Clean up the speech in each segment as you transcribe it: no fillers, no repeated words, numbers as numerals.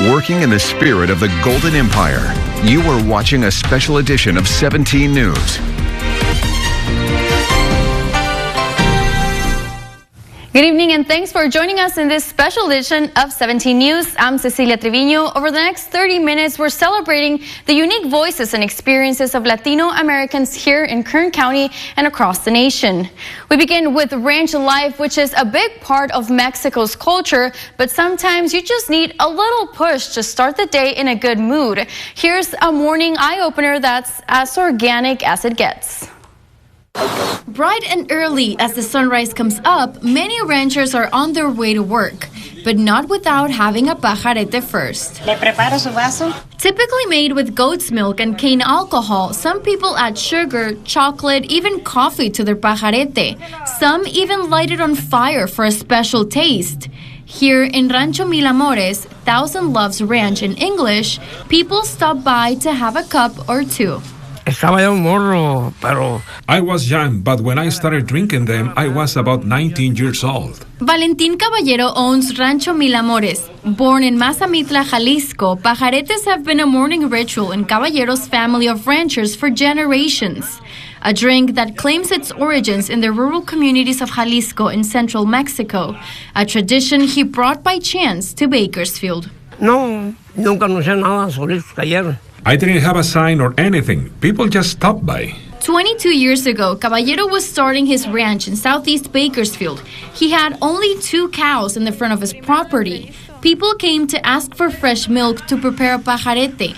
working in the spirit of the Golden Empire. You are watching a special edition of 17 News. Good evening and thanks for joining us in this special edition of 17 News. I'm Cecilia Trevino. Over the next 30 minutes, we're celebrating the unique voices and experiences of Latino Americans here in Kern County and across the nation. We begin with ranch life, which is a big part of Mexico's culture, but sometimes you just need a little push to start the day in a good mood. Here's a morning eye-opener that's as organic as it gets. Bright and early as the sunrise comes up, many ranchers are on their way to work, but not without having a pajarete first. Le preparo su vaso. Typically made with goat's milk and cane alcohol, some people add sugar, chocolate, even coffee to their pajarete. Some even light it on fire for a special taste. Here in Rancho Mil Amores, Thousand Loves Ranch in English, people stop by to have a cup or two. I was young, but when I started drinking them, I was about 19 years old. Valentín Caballero owns Rancho Mil Amores. Born in Mazamitla, Jalisco, pajaretes have been a morning ritual in Caballero's family of ranchers for generations. A drink that claims its origins in the rural communities of Jalisco in central Mexico, a tradition he brought by chance to Bakersfield. No, nunca anuncié nada, solitos cayeron. I didn't have a sign or anything. People just stopped by. 22 years ago, Caballero was starting his ranch in southeast Bakersfield. He had only 2 cows in the front of his property. People came to ask for fresh milk to prepare a pajarete.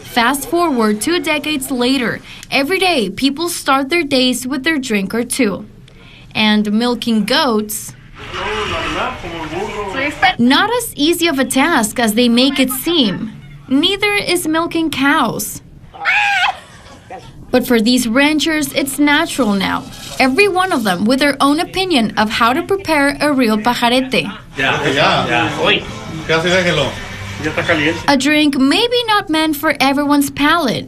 Fast forward 2 decades later, every day people start their days with their drink or two. And milking goats, not as easy of a task as they make it seem. Neither is milking cows. But for these ranchers, it's natural now. Every one of them with their own opinion of how to prepare a real pajarete. A drink maybe not meant for everyone's palate.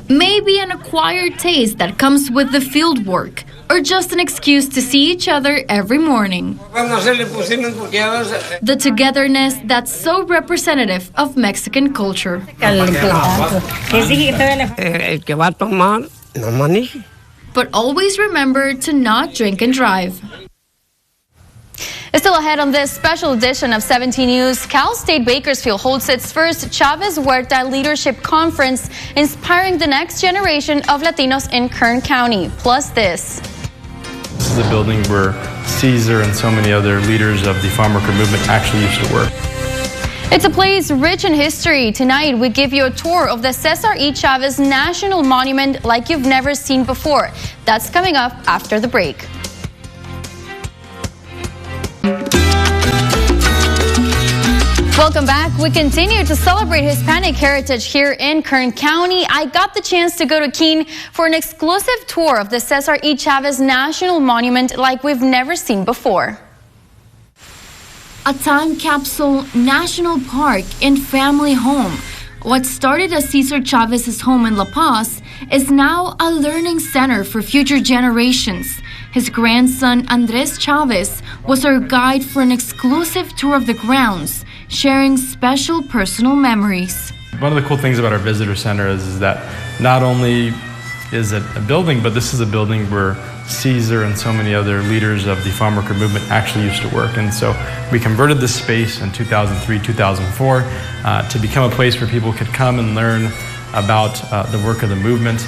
Maybe an acquired taste that comes with the field work, or just an excuse to see each other every morning. The togetherness that's so representative of Mexican culture. But always remember to not drink and drive. Still ahead on this special edition of 17 News, Cal State Bakersfield holds its first Chavez WTA Leadership Conference, inspiring the next generation of Latinos in Kern County. Plus this. This is a building where Cesar and so many other leaders of the farm worker movement actually used to work. It's a place rich in history. Tonight, we give you a tour of the Cesar Chavez National Monument like you've never seen before. That's coming up after the break. Welcome back. We continue to celebrate Hispanic heritage here in Kern County. I got the chance to go to Keene for an exclusive tour of the Cesar Chavez National Monument like we've never seen before. A time capsule, national park, and family home. What started as Cesar Chavez's home in La Paz is now a learning center for future generations. His grandson, Andres Chavez, was our guide for an exclusive tour of the grounds, sharing special personal memories. One of the cool things about our visitor center is that not only is it a building, but this is a building where Cesar and so many other leaders of the farm worker movement actually used to work. And so we converted this space in 2003, 2004 to become a place where people could come and learn about the work of the movement.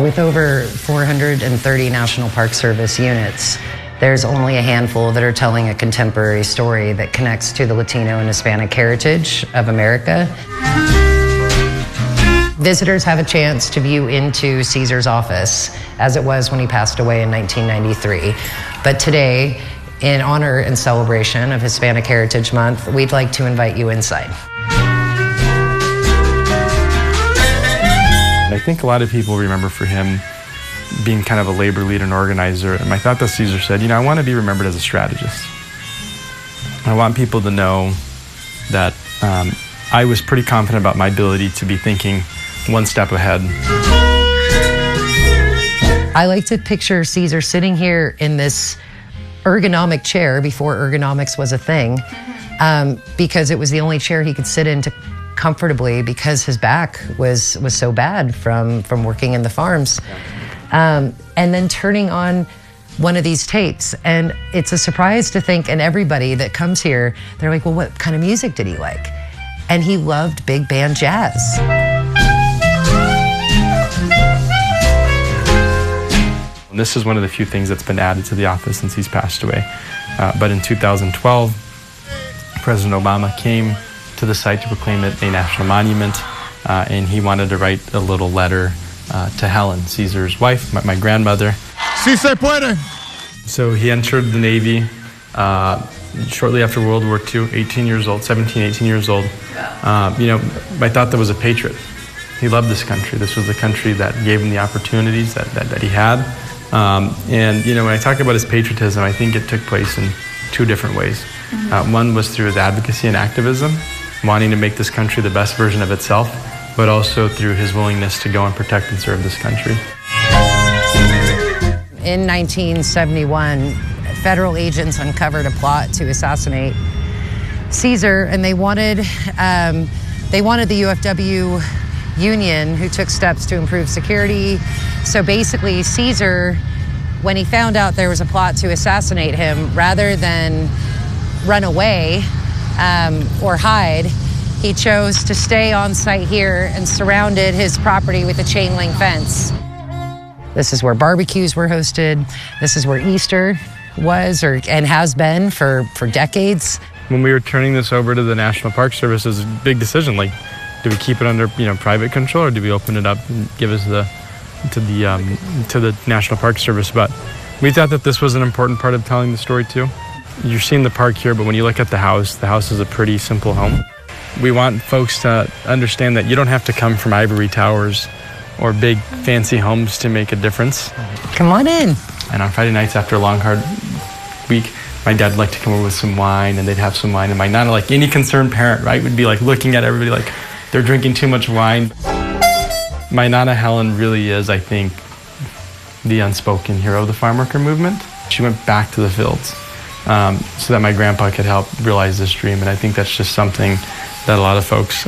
With over 430 National Park Service units, there's only a handful that are telling a contemporary story that connects to the Latino and Hispanic heritage of America. Visitors have a chance to view into Cesar's office, as it was when he passed away in 1993. But today, in honor and celebration of Hispanic Heritage Month, we'd like to invite you inside. I think a lot of people remember for him being kind of a labor leader and organizer. And I thought that Cesar said, I want to be remembered as a strategist. I want people to know that I was pretty confident about my ability to be thinking one step ahead. I like to picture Cesar sitting here in this ergonomic chair before ergonomics was a thing, because it was the only chair he could sit in comfortably because his back was so bad from working in the farms. And then turning on one of these tapes, and it's a surprise to think, and everybody that comes here, they're like, well, what kind of music did he like? And he loved big band jazz. And this is one of the few things that's been added to the office since he's passed away. But in 2012, President Obama came to the site to proclaim it a national monument, and he wanted to write a little letter to Helen, Cesar's wife, my grandmother. Si se puede. So he entered the Navy shortly after World War II, 18 years old, 17, 18 years old. I thought there was a patriot. He loved this country. This was the country that gave him the opportunities that he had. When I talk about his patriotism, I think it took place in two different ways. One was through his advocacy and activism, wanting to make this country the best version of itself, but also through his willingness to go and protect and serve this country. In 1971, federal agents uncovered a plot to assassinate Cesar, and they wanted the UFW union, who took steps to improve security. So basically, Cesar, when he found out there was a plot to assassinate him, rather than run away or hide, he chose to stay on site here and surrounded his property with a chain link fence. This is where barbecues were hosted. This is where Easter was and has been for decades. When we were turning this over to the National Park Service, it was a big decision. Like, do we keep it under private control, or do we open it up and give us to the National Park Service? But we thought that this was an important part of telling the story too. You're seeing the park here, but when you look at the house is a pretty simple home. We want folks to understand that you don't have to come from ivory towers or big fancy homes to make a difference. Come on in. And on Friday nights after a long, hard week, my dad would like to come over with some wine, and they'd have some wine. And my nana, like any concerned parent, right, would be like looking at everybody like they're drinking too much wine. My nana Helen really is, I think, the unspoken hero of the farm worker movement. She went back to the fields so that my grandpa could help realize this dream. And I think that's just something that a lot of folks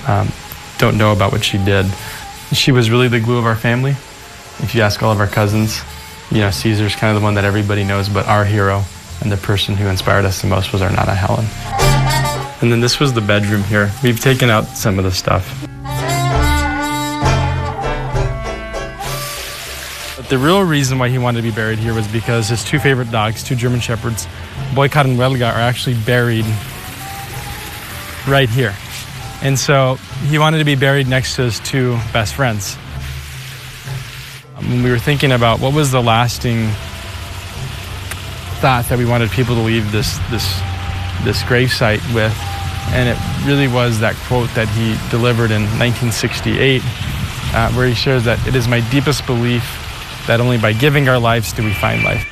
don't know about what she did. She was really the glue of our family. If you ask all of our cousins, Cesar's kind of the one that everybody knows, but our hero and the person who inspired us the most was our Nana Helen. And then this was the bedroom here. We've taken out some of the stuff. But the real reason why he wanted to be buried here was because his two favorite dogs, two German Shepherds, Boycott and Welga, are actually buried right here. And so he wanted to be buried next to his two best friends. When we were thinking about what was the lasting thought that we wanted people to leave this gravesite with, and it really was that quote that he delivered in 1968, where he shares that it is my deepest belief that only by giving our lives do we find life.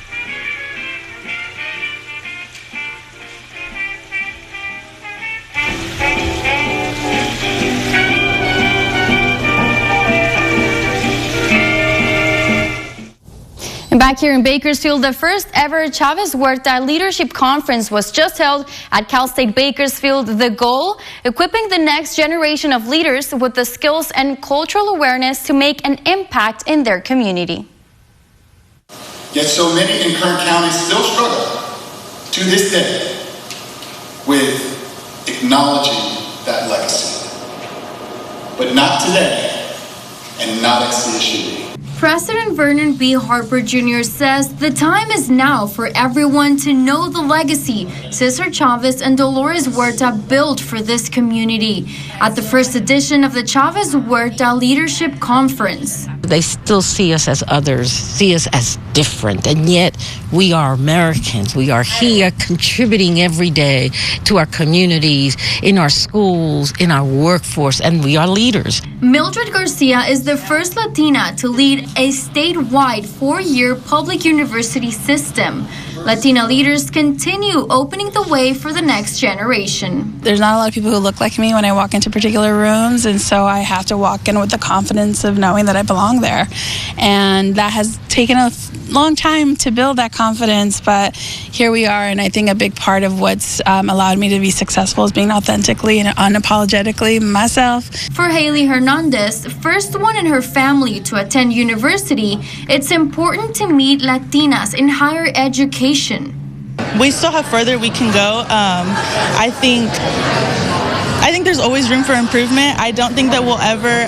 Back here in Bakersfield, the first ever Chavez WTA Leadership Conference was just held at Cal State Bakersfield. The goal, equipping the next generation of leaders with the skills and cultural awareness to make an impact in their community. Yet so many in Kern County still struggle to this day with acknowledging that legacy. But not today, and not as it should be. President Vernon B. Harper Jr. says the time is now for everyone to know the legacy Cesar Chavez and Dolores Huerta built for this community at the first edition of the Chavez WTA Leadership Conference. They still see us as others, see us as different, and yet we are Americans. We are here contributing every day to our communities, in our schools, in our workforce, and we are leaders. Mildred Garcia is the first Latina to lead a statewide 4-year public university system. Latina leaders continue opening the way for the next generation. There's not a lot of people who look like me when I walk into particular rooms, and so I have to walk in with the confidence of knowing that I belong belong there. And that has taken a long time to build that confidence, but here we are. And I think a big part of what's allowed me to be successful is being authentically and unapologetically myself. For Haley Hernandez, first one in her family to attend university, it's important to meet Latinas in higher education. We still have further we can go. I think there's always room for improvement. I don't think that we'll ever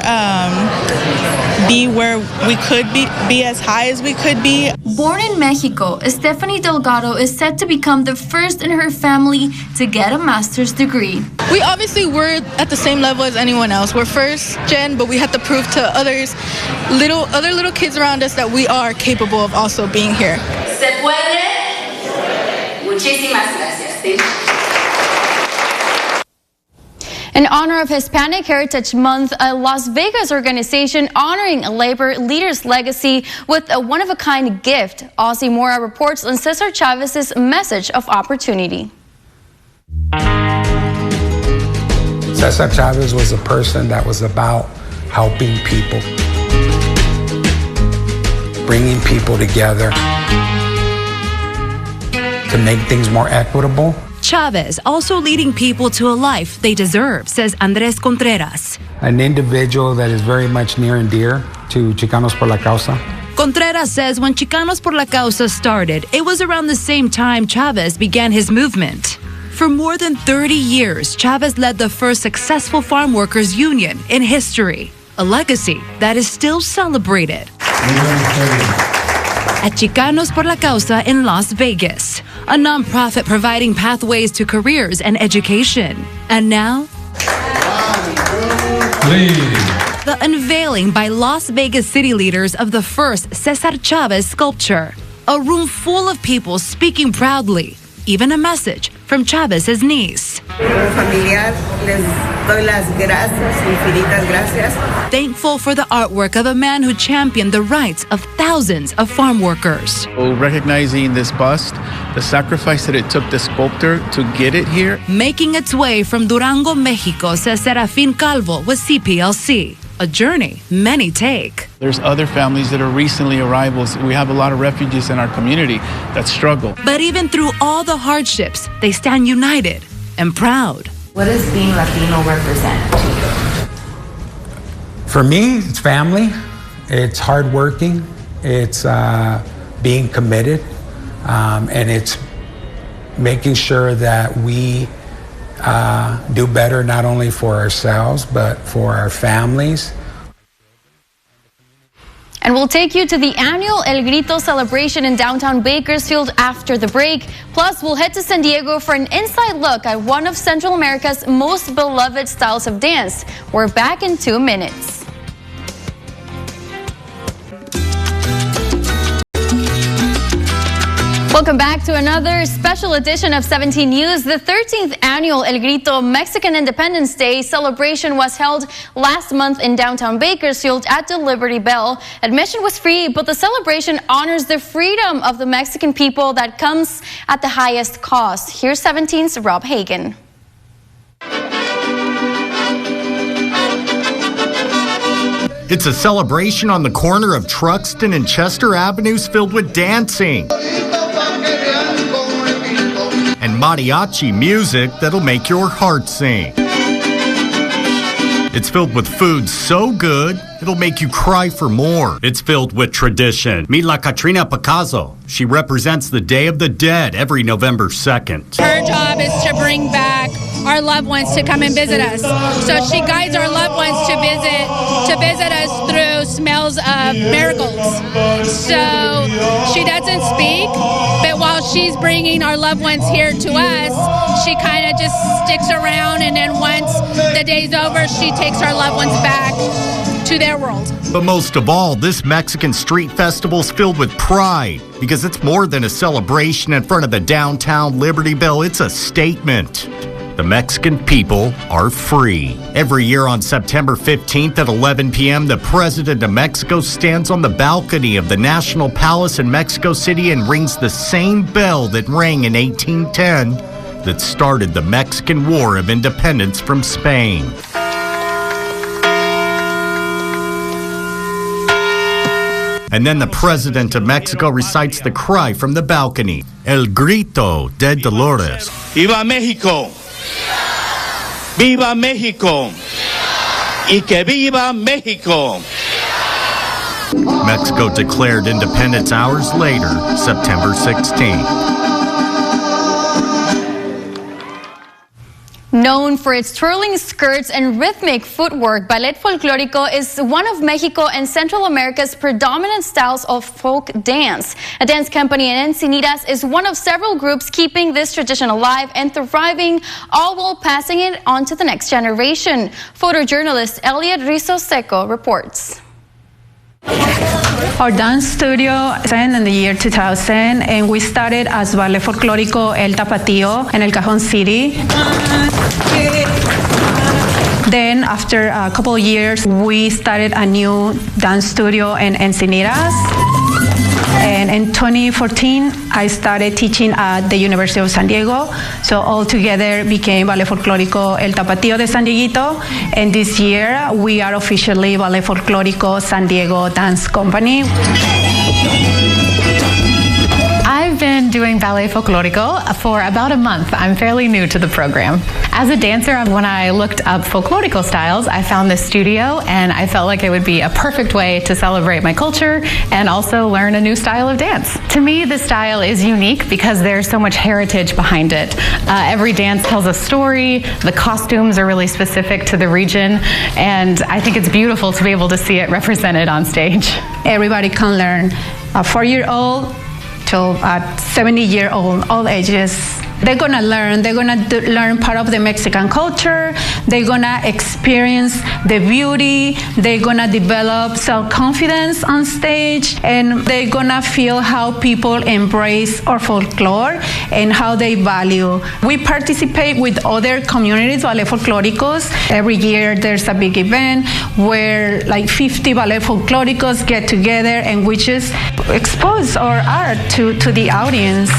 be where we could be as high as we could be. Born in Mexico, Stephanie Delgado is set to become the first in her family to get a master's degree. We obviously were at the same level as anyone else. We're first gen, but we have to prove to other little kids around us that we are capable of also being here. Se puede. Muchísimas gracias. Thank you. In honor of Hispanic Heritage Month, a Las Vegas organization honoring a labor leader's legacy with a one-of-a-kind gift. Ozzy Mora reports on Cesar Chavez's message of opportunity. Cesar Chavez was a person that was about helping people, bringing people together to make things more equitable. Chavez also leading people to a life they deserve, says Andres Contreras. An individual that is very much near and dear to Chicanos por la Causa. Contreras says when Chicanos por la Causa started, it was around the same time Chavez began his movement. For more than 30 years, Chavez led the first successful farm workers union in history, a legacy that is still celebrated. At Chicanos por la Causa in Las Vegas, a nonprofit providing pathways to careers and education. And now, the unveiling by Las Vegas city leaders of the first Cesar Chavez sculpture. A room full of people speaking proudly, even a message from Chavez's niece. Thankful for the artwork of a man who championed the rights of thousands of farm workers. Recognizing this bust, the sacrifice that it took the sculptor to get it here. Making its way from Durango, Mexico, says Serafin Calvo with CPLC. A journey many take. There's other families that are recently arrivals. We have a lot of refugees in our community that struggle. But even through all the hardships, they stand united and proud. What does being Latino represent to you? For me, it's family. It's hardworking. It's being committed. And it's making sure that we do better not only for ourselves, but for our families. And we'll take you to the annual El Grito celebration in downtown Bakersfield after the break. Plus, we'll head to San Diego for an inside look at one of Central America's most beloved styles of dance. We're back in 2 minutes. Welcome back to another special edition of 17 News. The 13th annual El Grito Mexican Independence Day celebration was held last month in downtown Bakersfield at the Liberty Bell. Admission was free, but the celebration honors the freedom of the Mexican people that comes at the highest cost. Here's 17's Rob Hagan. It's a celebration on the corner of Truxton and Chester Avenues filled with dancing and mariachi music that'll make your heart sing. It's filled with food so good, it'll make you cry for more. It's filled with tradition. Meet La Katrina Picasso. She represents the Day of the Dead every November 2nd. Her job is to bring back our loved ones to come and visit us. So she guides our loved ones to visit us through smells of marigolds. So she doesn't speak, but while she's bringing our loved ones here to us, she kind of just sticks around, and then once the day's over, she takes our loved ones back to their world. But most of all, this Mexican street festival's filled with pride because it's more than a celebration in front of the downtown Liberty Bell. It's a statement. The Mexican people are free. Every year on September 15th at 11 p.m., the President of Mexico stands on the balcony of the National Palace in Mexico City and rings the same bell that rang in 1810 that started the Mexican War of Independence from And then the president of Mexico recites the cry from the balcony, El Grito de Dolores. Viva México! Viva México! Y que viva México! Mexico declared independence hours later, September 16th. Known for its twirling skirts and rhythmic footwork, Ballet Folclórico is one of Mexico and Central America's predominant styles of folk dance. A dance company in Encinitas is one of several groups keeping this tradition alive and thriving, all while passing it on to the next generation. Photojournalist Elliot Rizzo Seco reports. Our dance studio started in the year 2000, and we started as Ballet Folclórico El Tapatío in El Cajon City. Then, after a couple of years, we started a new dance studio in Encinitas. And in 2014, I started teaching at the University of San Diego. So all together became Ballet Folclórico El Tapatío de San Dieguito. And this year, we are officially Ballet Folclórico San Diego Dance Company. I've been doing Ballet Folclórico for about a month. I'm fairly new to the program. As a dancer, when I looked up folklorico styles, I found this studio and I felt like it would be a perfect way to celebrate my culture and also learn a new style of dance. To me, this style is unique because there's so much heritage behind it. Every dance tells a story, the costumes are really specific to the region, and I think it's beautiful to be able to see it represented on stage. Everybody can learn. A 4-year-old till 70-year-old, all ages. They're gonna learn. They're gonna learn part of the Mexican culture. They're gonna experience the beauty. They're gonna develop self-confidence on stage, and they're gonna feel how people embrace our folklore and how they value. We participate with other communities, ballet folclóricos. Every year there's a big event where like 50 ballet folclóricos get together and we just expose our art to the audience.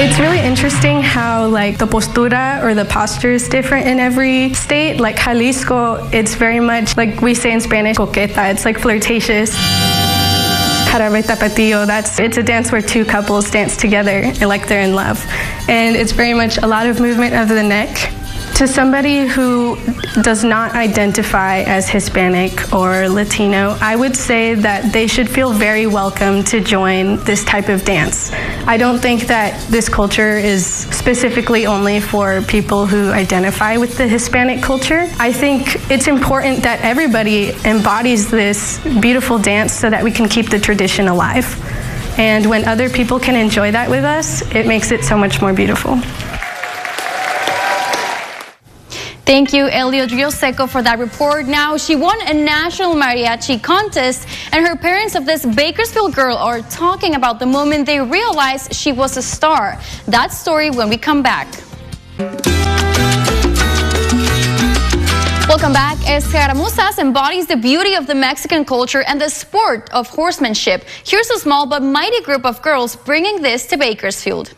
It's really interesting how like the postura or the posture is different in every state. Like Jalisco, it's very much like we say in Spanish, coqueta. It's like flirtatious. Jarabe Tapatío, it's a dance where two couples dance together and like they're in love. And it's very much a lot of movement of the neck. To somebody who does not identify as Hispanic or Latino, I would say that they should feel very welcome to join this type of dance. I don't think that this culture is specifically only for people who identify with the Hispanic culture. I think it's important that everybody embodies this beautiful dance so that we can keep the tradition alive. And when other people can enjoy that with us, it makes it so much more beautiful. Thank you, Elliot Rioseco, for that report. Now, she won a national mariachi contest, and her parents of this Bakersfield girl are talking about the moment they realized she was a star. That story when we come back. Welcome back. Escaramuzas embodies the beauty of the Mexican culture and the sport of horsemanship. Here's a small but mighty group of girls bringing this to Bakersfield.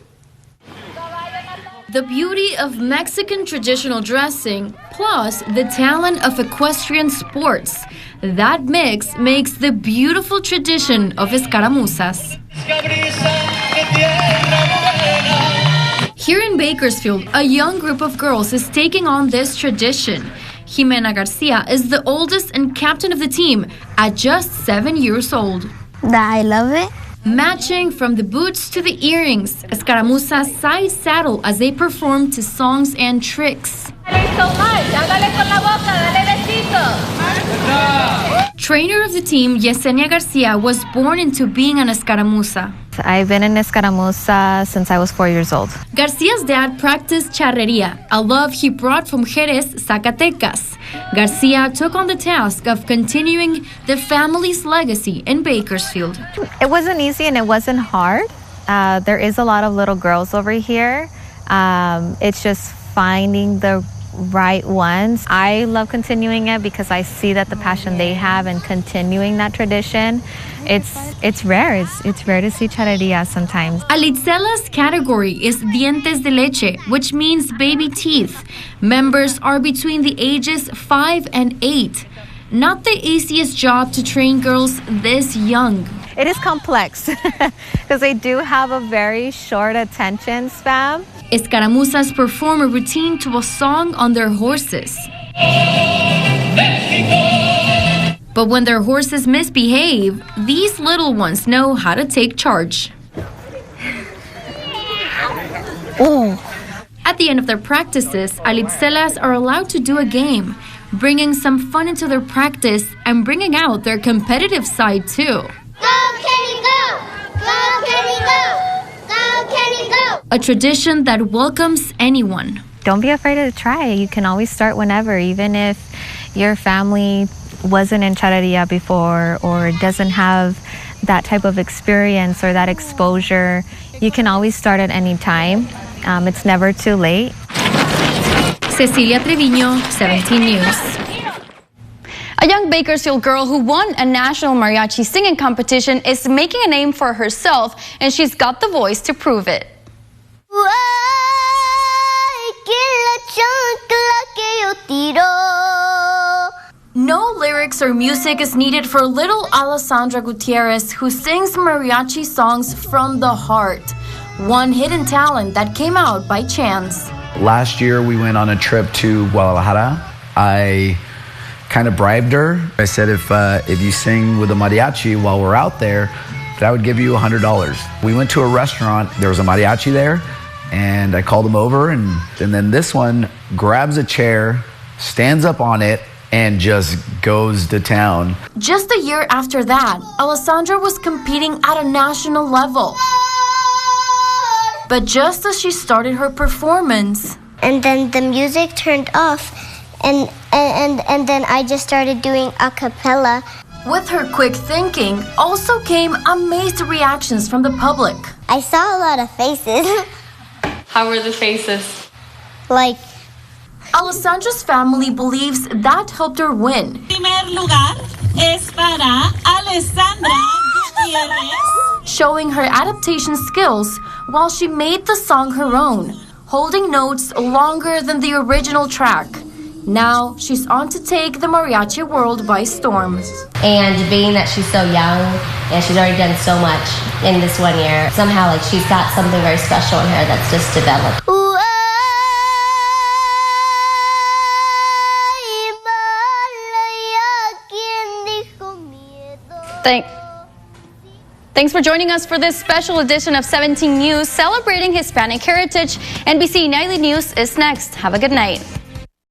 The beauty of Mexican traditional dressing, plus the talent of equestrian sports. That mix makes the beautiful tradition of escaramuzas. Here in Bakersfield, a young group of girls is taking on this tradition. Jimena Garcia is the oldest and captain of the team at just 7 years old. I love it. Matching from the boots to the earrings, escaramuzas side saddle as they perform to songs and tricks. Trainer of the team, Yesenia Garcia, was born into being an escaramuza. I've been an escaramuza since I was 4 years old. Garcia's dad practiced charreria, a love he brought from Jerez, Zacatecas. Garcia took on the task of continuing the family's legacy in Bakersfield. It wasn't easy and it wasn't hard. There is a lot of little girls over here. It's just finding the right ones. I love continuing it because I see that the passion they have in continuing that tradition. It's rare. It's rare to see charreria sometimes. Alitzela's category is dientes de leche, which means baby teeth. Members are between the ages 5 and 8. Not the easiest job to train girls this young. It is complex because they do have a very short attention span. Escaramuzas perform a routine to a song on their horses. But when their horses misbehave, these little ones know how to take charge. At the end of their practices, Alitzelas are allowed to do a game, bringing some fun into their practice and bringing out their competitive side too. Go, Kenny, go! Go, Kenny, go! Go, Kenny, go! A tradition that welcomes anyone. Don't be afraid to try. You can always start whenever, even if your family wasn't in charreria before or doesn't have that type of experience or that exposure. You can always start at any time. It's never too late. Cecilia Trevino, 17 News. A young Bakersfield girl who won a national mariachi singing competition is making a name for herself, and she's got the voice to prove it. No lyrics or music is needed for little Alessandra Gutierrez, who sings mariachi songs from the heart. One hidden talent that came out by chance. Last year we went on a trip to Guadalajara. I kind of bribed her. I said if you sing with a mariachi while we're out there, that would give you $100. We went to a restaurant, there was a mariachi there, and I called him over, and then this one grabs a chair, stands up on it, and just goes to town. Just a year after that, Alessandra was competing at a national level. But just as she started her performance, and then the music turned off, and then I just started doing a cappella. With her quick thinking also came amazed reactions from the public. I saw a lot of faces. How were the faces? Like, Alessandra's family believes that helped her win. Primer lugar es para Alessandra Gutierrez. Showing her adaptation skills while she made the song her own, holding notes longer than the original track. Now she's on to take the mariachi world by storm. And being that she's so young and she's already done so much in this 1 year, somehow like she's got something very special in her that's just developed. Thanks for joining us for this special edition of 17 News celebrating Hispanic heritage. NBC Nightly News is next. Have a good night.